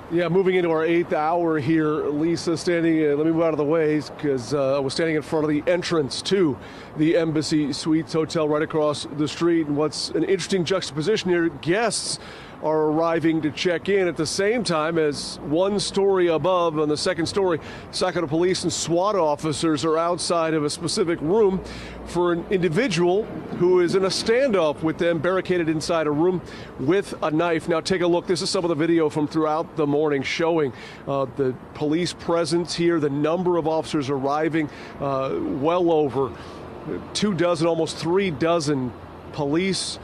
Yeah, moving into our 8th hour here, Lisa, standing, let me move out of the way because I was standing in front of the entrance to the Embassy Suites Hotel right across the street. And what's an interesting juxtaposition here, guests are arriving to check in at the same time as one story above on the second story. Sacramento police and SWAT officers are outside of a specific room for an individual who is in a standoff with them, barricaded inside a room with a knife. Now take a look. This is some of the video from throughout the morning showing the police presence here, the number of officers arriving, well over 24, almost 36 police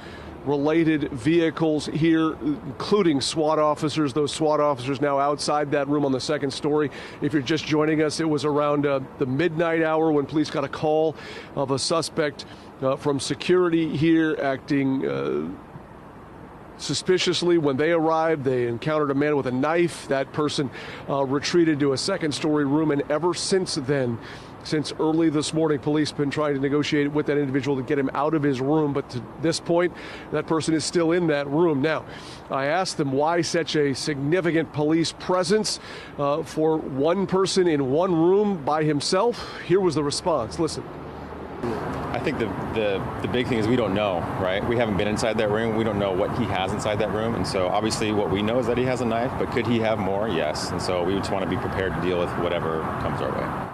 related vehicles here, including SWAT officers. Those SWAT officers now outside that room on the second story. If you're just joining us, it was around the midnight hour when police got a call of a suspect from security here acting suspiciously. When they arrived, they encountered a man with a knife. That person retreated to a second story room, and ever since then, since early this morning, police have been trying to negotiate with that individual to get him out of his room. But to this point, that person is still in that room. Now, I asked them why such a significant police presence for one person in one room by himself. Here was the response. Listen. I think the big thing is we don't know, right? We haven't been inside that room. We don't know what he has inside that room. And so obviously what we know is that he has a knife, but could he have more? Yes. And so we just want to be prepared to deal with whatever comes our way.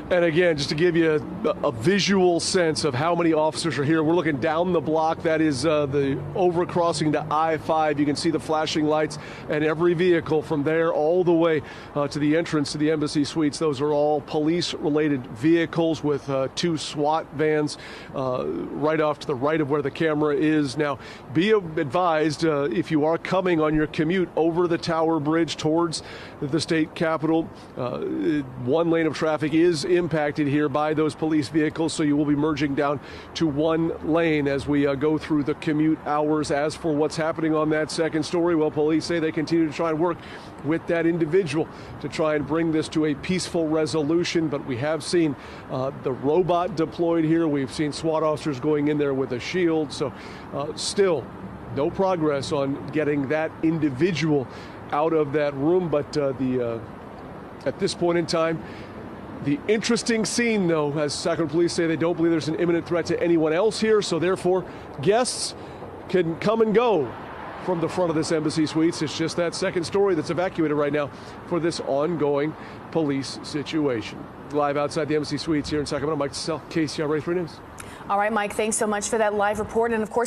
And again, just to give you a visual sense of how many officers are here, we're looking down the block. That is the overcrossing to I-5. You can see the flashing lights and every vehicle from there all the way to the entrance to the Embassy Suites. Those are all police-related vehicles with 2 SWAT vans right off to the right of where the camera is. Now, be advised, if you are coming on your commute over the Tower Bridge towards the state capitol, one lane of traffic is impacted here by those police vehicles, so you will be merging down to one lane as we go through the commute hours. As for what's happening on that second story, well, police say they continue to try and work with that individual to try and bring this to a peaceful resolution. But we have seen the robot deployed here. We've seen SWAT officers going in there with a shield. So still no progress on getting that individual out of that room. But at this point in time, the interesting scene, though, as Sacramento police say, they don't believe there's an imminent threat to anyone else here, so therefore guests can come and go from the front of this Embassy Suites. It's just that second story that's evacuated right now for this ongoing police situation. Live outside the Embassy Suites here in Sacramento, Mike Cassell, KCRA 3 News. All right, Mike, thanks so much for that live report. And of course,